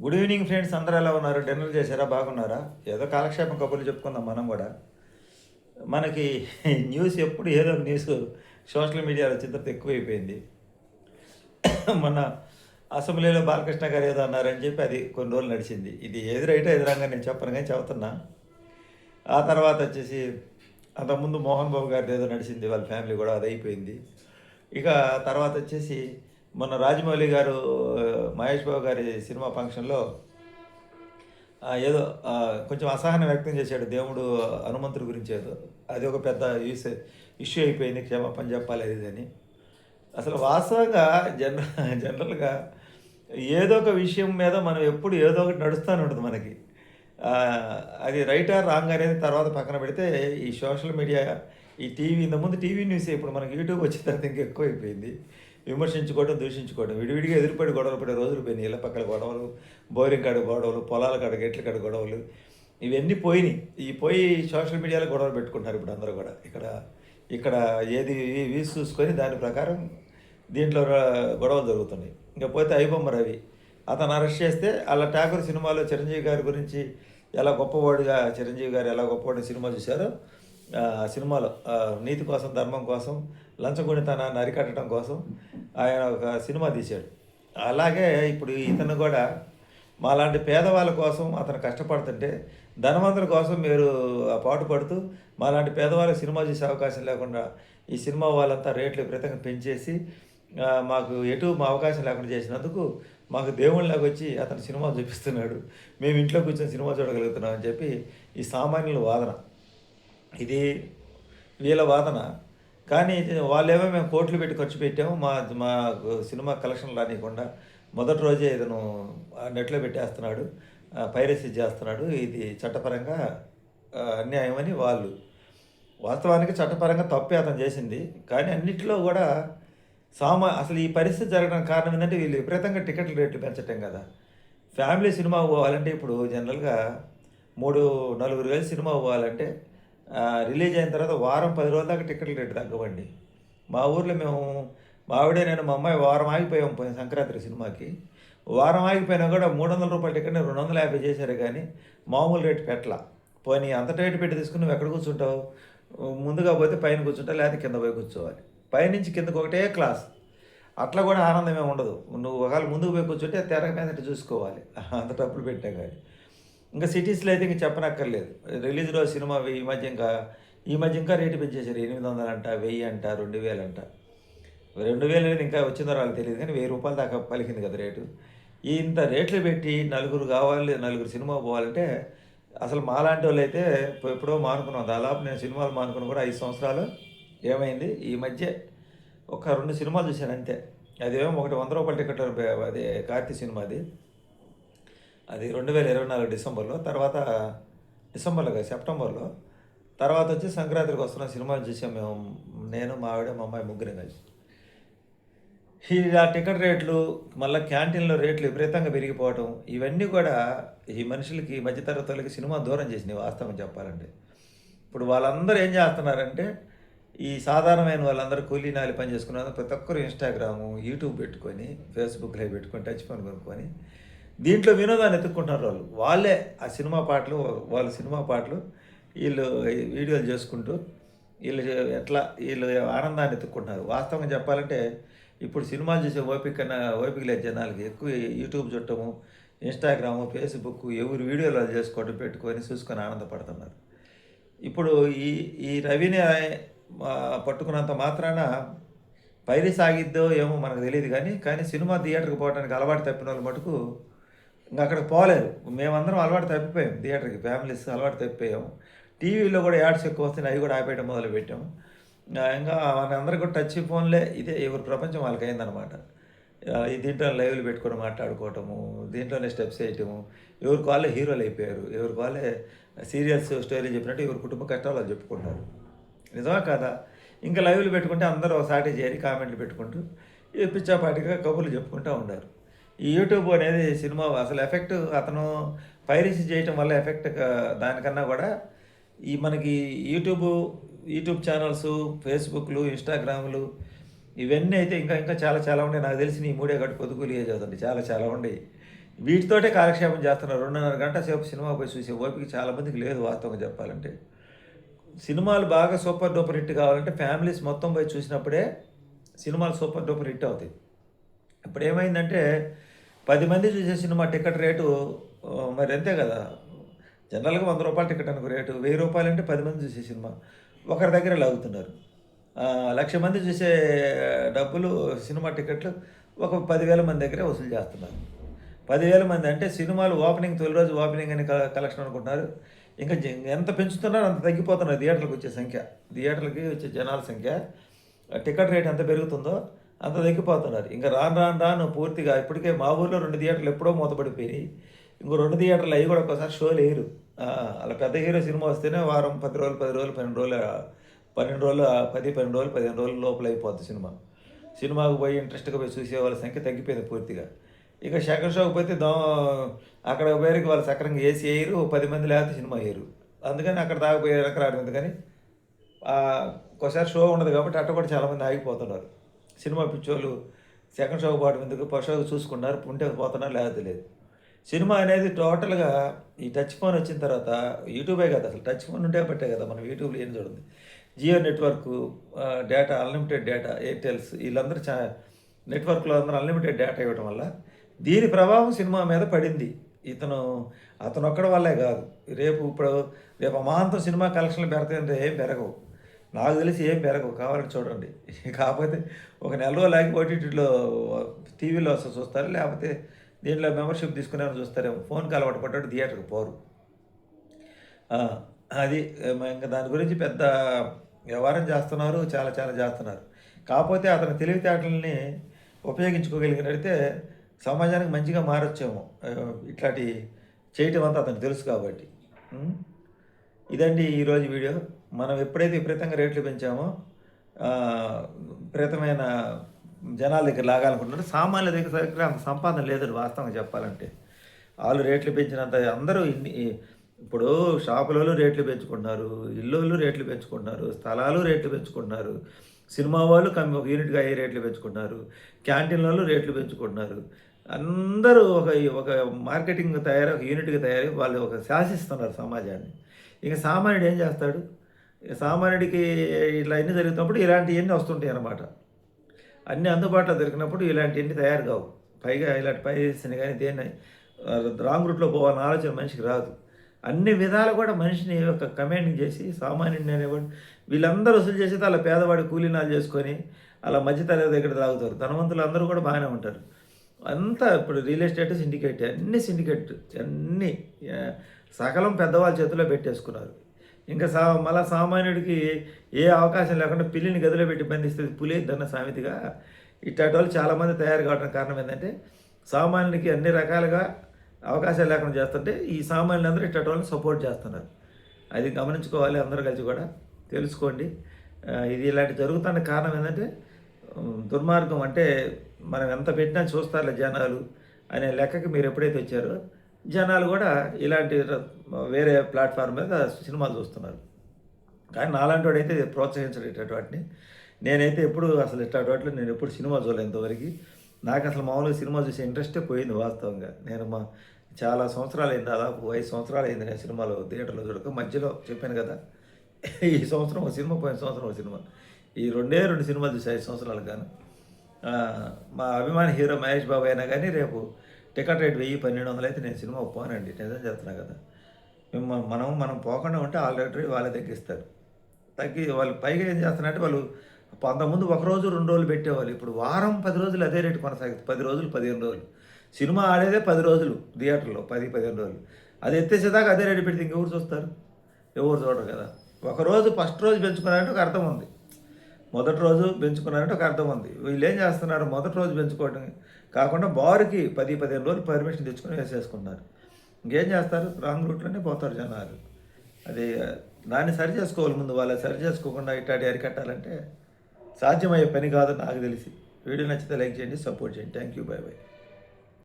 Good evening friends, అందరూ ఎలా ఉన్నారు? డిన్నర్ చేశారా? బాగున్నారా? ఏదో కాలక్షేపం కబుర్లు చెప్పుకుందాం మనం కూడా. మనకి న్యూస్ ఎప్పుడు ఏదో ఒక న్యూస్ సోషల్ మీడియాలో చిత్రత ఎక్కువైపోయింది. మొన్న అసెంబ్లీలో బాలకృష్ణ గారు ఏదో అన్నారని చెప్పి అది కొన్ని రోజులు నడిచింది. ఇది ఏది రైటో ఎదురంగా నేను చెప్పను కానీ చెబుతున్నా. ఆ తర్వాత వచ్చేసి అంతకుముందు మోహన్ బాబు గారిది ఏదో నడిచింది, వాళ్ళ ఫ్యామిలీ కూడా అది అయిపోయింది. ఇక తర్వాత వచ్చేసి మొన్న రాజమౌళి గారు మహేష్ బాబు గారి సినిమా ఫంక్షన్లో ఏదో కొంచెం అసహనం వ్యక్తం చేశాడు దేవుడు హనుమంతుడి గురించి. ఏదో అది ఒక పెద్ద ఇష్యూ అయిపోయింది, క్షమాపణ చెప్పాలి అది అని. అసలు వాస్తవంగా జనరల్గా ఏదో ఒక విషయం మీద మనం ఎప్పుడు ఏదో ఒకటి నడుస్తూనే ఉంటుంది మనకి. అది రైట్ ఆర్ రాంగ్ అనేది తర్వాత పక్కన పెడితే, ఈ సోషల్ మీడియా, ఈ టీవీ, ఇంతకుముందు టీవీ న్యూస్, ఇప్పుడు మనకి యూట్యూబ్ వచ్చిన తర్వాత ఇంకా ఎక్కువైపోయింది. విమర్శించుకోవడం, దూషించుకోవడం, విడివిడిగా ఎదురుపడి గొడవలు పడే రోజులు పోయినాయి. ఇళ్ళ పక్కల గొడవలు, బోరింగ్ కాడ గొడవలు, పొలాల కాడ, గెట్ల కాడ గొడవలు, ఇవన్నీ పోయినాయి. ఈ పోయి సోషల్ మీడియాలో గొడవలు పెట్టుకుంటున్నారు ఇప్పుడు అందరూ కూడా. ఇక్కడ ఇక్కడ ఏది వీసి చూసుకొని దాని ప్రకారం దీంట్లో గొడవలు జరుగుతున్నాయి. ఇంకా పోతే ఐబొమ్మ రవి, అతను అరెస్ట్ చేస్తే అలా ఠాకూర్ సినిమాలో చిరంజీవి గారి గురించి ఎలా గొప్పవాడుగా, చిరంజీవి గారు ఎలా గొప్పవాడు సినిమా చూశారో, సినిమాలో నీతి కోసం, ధర్మం కోసం, లంచగొణితనాన్ని అరికట్టడం కోసం ఆయన ఒక సినిమా తీశాడు. అలాగే ఇప్పుడు ఇతను కూడా మాలాంటి పేదవాళ్ళ కోసం అతను కష్టపడుతుంటే, ధనవంతుల కోసం మీరు పాటు పడుతూ మాలాంటి పేదవాళ్ళకి సినిమా చూసే అవకాశం లేకుండా ఈ సినిమా వాళ్ళంతా రేట్లు విపరీతంగా పెంచేసి మాకు ఎటు మా అవకాశం లేకుండా చేసినందుకు మాకు దేవుళ్ళకి వచ్చి అతను సినిమా చూపిస్తున్నాడు, మేము ఇంట్లో కూర్చొని సినిమా చూడగలుగుతున్నాం అని చెప్పి ఈ సామాన్యుల వాదన. ఇది వీళ్ళ వాదన. కానీ వాళ్ళేమో మేము కోట్లు పెట్టి ఖర్చు పెట్టాము, మా మా సినిమా కలెక్షన్ రానియకుండా మొదటి రోజే ఇతను నెట్లో పెట్టేస్తున్నాడు, పైరసీ చేస్తున్నాడు, ఇది చట్టపరంగా అన్యాయమని వాళ్ళు. వాస్తవానికి చట్టపరంగా తప్పే అతను చేసింది. కానీ అన్నింటిలో కూడా అసలు ఈ పరిస్థితి జరగడానికి కారణం ఏంటంటే వీళ్ళు విపరీతంగా టికెట్ల రేట్లు పెంచటం కదా. ఫ్యామిలీ సినిమా పోవాలంటే ఇప్పుడు జనరల్గా 3-4 వేలు సినిమా పోవాలంటే రిలీజ్ అయిన తర్వాత వారం 10 రోజుల దాకా టికెట్ల రేటు తగ్గవండి. మా ఊర్లో మేము, మా ఆవిడే నేను, మా అమ్మాయి వారం ఆగిపోయాం పోయిన సంక్రాంతి సినిమాకి. వారం ఆగిపోయినా కూడా 300 రూపాయల టికెట్ని 250 చేశారు, కానీ మామూలు రేటు పెట్టలా. పోనీ అంత రేటు పెట్టి తీసుకుని నువ్వు ఎక్కడ కూర్చుంటావు? ముందుగా పోతే పైన కూర్చుంటావు, లేకపోతే కింద పోయి కూర్చోవాలి. పైనుంచి కిందకు ఒకటే క్లాస్. అట్లా కూడా ఆనందమే ఉండదు. నువ్వు ఒకవేళ ముందుకు పోయి కూర్చుంటే తెర మీద చూసుకోవాలి, అంత డబ్బులు పెట్టా. కానీ ఇంకా సిటీస్లో అయితే ఇంక చెప్పనక్కర్లేదు. రిలీజ్ రోజు సినిమా ఈ మధ్య ఇంకా రేటు పెంచేశారు. 800 అంట, 1000 అంట, 2000 అంట. 2000 అనేది ఇంకా వచ్చిందో వాళ్ళకి తెలియదు, కానీ 1000 రూపాయలు దాకా పలికింది కదా రేటు. ఇంత రేట్లు పెట్టి నలుగురు సినిమా పోవాలంటే అసలు మాలాంటి వాళ్ళు అయితే ఎప్పుడో మానుకున్నాం. దాదాపు నేను సినిమాలు మానుకుని కూడా 5 సంవత్సరాలు ఏమైంది. ఈ మధ్య ఒక 2 సినిమాలు చూశాను అంతే. అదేమో ఒకటి 100 రూపాయల టికెట్, అది కార్తీ సినిమా, అది 2024 డిసెంబర్లో, తర్వాత డిసెంబర్లో కాదు సెప్టెంబర్లో. తర్వాత వచ్చి సంక్రాంతికి వస్తున్న సినిమాలు చూసాం మేము, నేను, మా ఆవిడ, మా అమ్మాయి, ముగ్గురం కలిసి. ఆ టికెట్ రేట్లు, మళ్ళీ క్యాంటీన్లో రేట్లు విపరీతంగా పెరిగిపోవటం, ఇవన్నీ కూడా ఈ మనుషులకి, మధ్యతరగతి వాళ్ళకి సినిమా దూరం చేసినాయి వాస్తవం చెప్పాలంటే. ఇప్పుడు వాళ్ళందరూ ఏం చేస్తున్నారంటే, ఈ సాధారణమైన వాళ్ళందరూ కూలీ నాలి పని చేసుకున్నారు. ప్రతి ఒక్కరు ఇన్స్టాగ్రాము, యూట్యూబ్ పెట్టుకొని, ఫేస్బుక్లో పెట్టుకొని, టచ్ ఫోన్ కొనుక్కొని దీంట్లో వినోదాన్ని ఎత్తుక్కుంటున్నారు. వాళ్ళే ఆ సినిమా పాటలు, వాళ్ళ సినిమా పాటలు వీళ్ళు వీడియోలు చేసుకుంటూ వీళ్ళు ఆనందాన్ని ఎత్తుక్కుంటున్నారు. వాస్తవంగా చెప్పాలంటే ఇప్పుడు సినిమాలు చూసే ఓపిక లేదు జనాలకి. ఎక్కువ యూట్యూబ్ చూడటము, ఇన్స్టాగ్రాము, ఫేస్బుక్, ఎవరు వీడియోలు వాళ్ళు చేసుకోవడం, పెట్టుకొని చూసుకొని ఆనందపడుతున్నారు. ఇప్పుడు ఈ రవిని పట్టుకున్నంత మాత్రాన పైరి సాగిద్దో ఏమో మనకు తెలియదు, కానీ సినిమా థియేటర్కి పోవడానికి అలవాటు తప్పిన వాళ్ళు మటుకు ఇంకా అక్కడికి పోలేరు. మేమందరం అలవాటు తప్పిపోయాం, థియేటర్కి ఫ్యామిలీస్ అలవాటు తప్పిపోయాం. టీవీలో కూడా యాడ్స్ ఎక్కువ వస్తున్నాయి, అవి కూడా ఆపేయడం మొదలుపెట్టాం. ఇంకా మనందరికీ కూడా టచ్ ఫోన్లే, ఇదే ఎవరి ప్రపంచం వాళ్ళకి అయిందనమాట. దీంట్లో లైవ్లు పెట్టుకొని మాట్లాడుకోవటము, దీంట్లోనే స్టెప్స్ వేయటము, ఎవరికి వాళ్ళే హీరోలు అయిపోయారు, ఎవరికి వాళ్ళే సీరియల్స్ స్టోరీ చెప్పినట్టు ఎవరి కుటుంబ కష్టాలు వాళ్ళు చెప్పుకుంటారు. నిజమా కదా? ఇంకా లైవ్లు పెట్టుకుంటే అందరూ ఒకసారి చేరి కామెంట్లు పెట్టుకుంటూ పిచ్చాపాటిగా కబుర్లు చెప్పుకుంటూ ఉన్నారు. ఈ యూట్యూబ్ అనేది సినిమా అసలు ఎఫెక్ట్, అతను పైరసీ చేయటం వల్ల ఎఫెక్ట్ దానికన్నా కూడా ఈ మనకి యూట్యూబ్ ఛానల్స్, ఫేస్బుక్లు, ఇన్స్టాగ్రాములు, ఇవన్నీ అయితే ఇంకా చాలా చాలా ఉన్నాయి. నాకు తెలిసి ఈ 3 గట్టు పొద్దుకూలి చదువుతుంది, చాలా ఉండేవి. వీటితోటే కాలక్షేపం చేస్తున్నారు. 2:30 గంట సేపు సినిమా పోయి చూసే ఓపిక చాలామందికి లేదు వాస్తవంగా చెప్పాలంటే. సినిమాలు బాగా సూపర్ డూపర్ హిట్ కావాలంటే ఫ్యామిలీస్ మొత్తం పోయి చూసినప్పుడే సినిమాలు సూపర్ డూపర్ హిట్ అవుతాయి. ఇప్పుడు ఏమైందంటే 10 మంది చూసే సినిమా టికెట్ రేటు మరి అంతే కదా! జనరల్‌గా రూ. 100 టికెట్ అనుకో రేటు. రూ. 1000 అంటే 10 మంది చూసే సినిమా. ఒకరి దగ్గర లాగుతున్నారు. 1,00,000 మంది చూసే డబ్బులు సినిమా టికెట్లు ఒక 10,000 మంది దగ్గరే వసూలు చేస్తున్నారు. 10,000 మంది అంటే సినిమాలు ఓపెనింగ్ తొలి రోజు ఓపెనింగ్ అని కలెక్షన్ అనుకుంటున్నారు. ఇంకా ఎంత పెంచుతున్నారో అంత తగ్గిపోతున్నారు థియేటర్‌లకి వచ్చే సంఖ్య. థియేటర్‌లకి వచ్చే జనాల సంఖ్య టికెట్ రేట్ ఎంత పెరుగుతుందో అంత తగ్గిపోతున్నారు. ఇంక రాను రాను రాను పూర్తిగా ఇప్పటికే మా ఊర్లో 2 థియేటర్లు ఎప్పుడో మూతపడిపోయినాయి. ఇంకో 2 థియేటర్లు అవి కూడా ఒక్కోసారి షోలేయరు. అలా పెద్ద హీరో సినిమా వస్తేనే వారం 10 రోజులు, 10 రోజులు, 12 రోజులు 12 రోజులు 10, 12 రోజులు, 15 రోజుల లోపల అయిపోద్ది సినిమా. సినిమాకు పోయి ఇంట్రెస్ట్‌గా పోయి చూసేవాళ్ళ సంఖ్య తగ్గిపోయింది పూర్తిగా. ఇక సెకండ్ షోకి పోతే అక్కడ పోయేరికి వాళ్ళు సక్రంగా ఏసీ ఎయ్యరు. 10 మంది లేకపోతే సినిమా ఎయ్యరు. అందుకని అక్కడ దాకా పోయి వెనక్కి రావడం ఎందుకని ఒక్కోసారి షో ఉండదు కాబట్టి అట్ట కూడా చాలామంది ఆగిపోతున్నారు. సినిమా పిచ్చోళ్ళు సెకండ్ షోకి పోవడం ఎందుకు ఫస్ట్ షోకి చూసుకున్నారు ఉంటే పోతున్నారు లేకపోతే లేదు. సినిమా అనేది టోటల్‌గా ఈ టచ్ ఫోన్ వచ్చిన తర్వాత యూట్యూబే కాదు అసలు టచ్ ఫోన్ ఉంటే బట్టే కదా మనం యూట్యూబ్‌లో ఏం చూడండి. Jio network data unlimited data Airtels వీళ్ళందరూ నెట్వర్క్‌లో అందరూ అన్లిమిటెడ్ డేటా ఇవ్వడం వల్ల దీని ప్రభావం సినిమా మీద పడింది. అతనొక్కడి వల్లే కాదు. రేపు అమాంతం సినిమా కలెక్షన్లు పెడతాయంటే ఏం పెరగవు. నాకు తెలిసి ఏం పెరగవు కావాలంటే చూడండి. కాకపోతే ఒక నెల రోజులు ఆగి ఓటీటీలో టీవీలో వస్తే చూస్తారు. లేకపోతే దీంట్లో మెంబర్షిప్ తీసుకునేవాళ్ళు చూస్తారేమో. ఫోన్‌కి అలవాటు పడ్డాడు థియేటర్‌కి పోరు. ఆ! అది ఇంక దాని గురించి పెద్ద వ్యవహారం చేస్తున్నారు. చాలా చాలా చేస్తున్నారు. కాకపోతే అతని తెలివితేటలని ఉపయోగించుకోగలిగినట్టయితే సమాజానికి మంచిగా మారొచ్చేమో. ఇట్లాంటి చేయటం అంతా అతనికి తెలుసు కాబట్టి. హ్మ్. ఇదండి ఈరోజు వీడియో. మనం ఎప్పుడైతే విపరీతంగా రేట్లు పెంచామో విపరీతమైన జనాల దగ్గర లాగాలనుకుంటున్నారు. సామాన్యుల దగ్గర అంత సంపాదన లేదండి వాస్తవంగా చెప్పాలంటే. ఆళ్ళు రేట్లు పెంచినంత అందరూ ఇప్పుడు షాపులోళ్ళు రేట్లు పెంచుకుంటున్నారు. ఇల్లోళ్ళు రేట్లు పెంచుకుంటున్నారు. స్థలాలు రేట్లు పెంచుకుంటున్నారు. సినిమా వాళ్ళు ఒక యూనిట్‌గా అయ్యే రేట్లు పెంచుకుంటున్నారు. క్యాంటీన్‌లోళ్ళు రేట్లు పెంచుకుంటున్నారు. అందరూ ఒక మార్కెటింగ్ ఒక యూనిట్‌గా తయారై వాళ్ళు శాసిస్తున్నారు సమాజాన్ని. ఇక సామాన్యుడు ఏం చేస్తాడు? సామాన్యుడికి ఇట్లా అన్నీ జరుగుతున్నప్పుడు ఇలాంటియన్నీ వస్తుంటాయన్నమాట. అన్నీ అందుబాటులో దొరికినప్పుడు ఇలాంటియన్నీ తయారు కావు. పైగా ఇలాంటి పైసని కానీ దేన్ని రాంగ్ రూట్‌లో పోవాలన్న ఆలోచన మనిషికి రాదు. అన్ని విధాలు కూడా మనిషిని కమాండింగ్ చేసి సామాన్యుడిని అనేవాడు వీళ్ళందరూ వసూలు చేసేది అలా పేదవాడి కూలీనాలు చేసుకొని అలా మధ్యతరగతి దగ్గర తాగుతారు. ధనవంతులు అందరూ కూడా బాగానే ఉంటారు. అంతా ఇప్పుడు రియల్ ఎస్టేట్ సిండికేట్ అన్ని సిండికేట్ అన్నీ సకలం పెద్దవాళ్ళ చేతిలో పెట్టేసుకున్నారు. ఇంకా మళ్ళా సామాన్యుడికి ఏ అవకాశం లేకుండా పిల్లిని గదిలో పెట్టి బంధిస్తుంది పులి దన్న సామెతగా ఇట్లాంటి వాళ్ళు చాలామంది తయారు కావడానికి కారణం ఏంటంటే సామాన్యునికి అన్ని రకాలుగా అవకాశాలు లేకుండా చేస్తుంటే ఈ సామాన్యులందరూ ఇట్లాంటి వాళ్ళని సపోర్ట్ చేస్తున్నారు. అది గమనించుకోవాలి అందరూ కలిసి కూడా తెలుసుకోండి. ఇది ఇలాంటి జరుగుతున్న కారణం ఏంటంటే దుర్మార్గం అంటే మనం ఎంత పెట్టినా చూస్తారులే జనాలు అనే లెక్కకి మీరు ఎప్పుడైతే వచ్చారో జనాలు కూడా ఇలాంటి వేరే ప్లాట్ఫామ్ మీద సినిమాలు చూస్తున్నారు. కానీ నాలాంటి వాడైతే ప్రోత్సహించడు ఇట్లాంటి వాటిని. నేనైతే ఎప్పుడు అసలు ఇట్లాంటి వాటిలో నేను ఎప్పుడు సినిమా చూడలేదు ఇంతవరకు. నాకు అసలు మామూలుగా సినిమా చూసే ఇంట్రెస్టే పోయింది వాస్తవంగా. నేను చాలా సంవత్సరాలు అయింది దాదాపు 5 సంవత్సరాలు అయింది నేను సినిమాలో థియేటర్లో చూడక. మధ్యలో చెప్పాను కదా ఈ సంవత్సరం ఒక సినిమా పోయిన సంవత్సరం ఒక సినిమా ఈ 2 సినిమాలు చూసి 5 సంవత్సరాలు గాను. మా అభిమాని హీరో మహేష్ బాబు అయినా కానీ రేపు టికెట్ రేట్ 1000-1200 అయితే నేను సినిమా పోనండి. నిజం చెప్తున్నా కదా. మనం పోకుండా ఉంటే ఆల్రెడీ వాళ్ళే తగ్గిస్తారు. వాళ్ళు పైగా ఏం చేస్తున్నారంటే వాళ్ళు అంతకుముందు ఒక రోజు 2 రోజులు పెట్టేవాళ్ళు. ఇప్పుడు వారం 10 రోజులు అదే రేటు కొనసాగుతుంది. 10 రోజులు 15 రోజులు సినిమా ఆడేదే 10 రోజులు థియేటర్లో 10-15 రోజులు. అది ఎత్తేసేదాకా అదే రేటు పెడితే ఇంకెవరు చూస్తారు? ఎవరు చూడరు కదా. ఒకరోజు ఫస్ట్ రోజు పెంచుకున్నారంటే ఒక అర్థం ఉంది. మొదటి రోజు పెంచుకున్నారంటే ఒక అర్థం ఉంది. వీళ్ళు ఏం చేస్తున్నారు? మొదటి రోజు పెంచుకోవడం కాకుండా బారుకి 10-15 రోజులు పర్మిషన్ తెచ్చుకొని వేసేసుకున్నారు. ఇంకేం చేస్తారు? రాంగ్ రూట్లోనే పోతారు జనాలు. అది దాన్ని సరి చేసుకోవాలి ముందు. వాళ్ళు సరి చేసుకోకుండా ఇట్లాంటి అరికట్టాలంటే సాధ్యమయ్యే పని కాదు నాకు తెలిసి. వీడియో నచ్చితే లైక్ చేయండి, సపోర్ట్ చేయండి. Thank you. By by.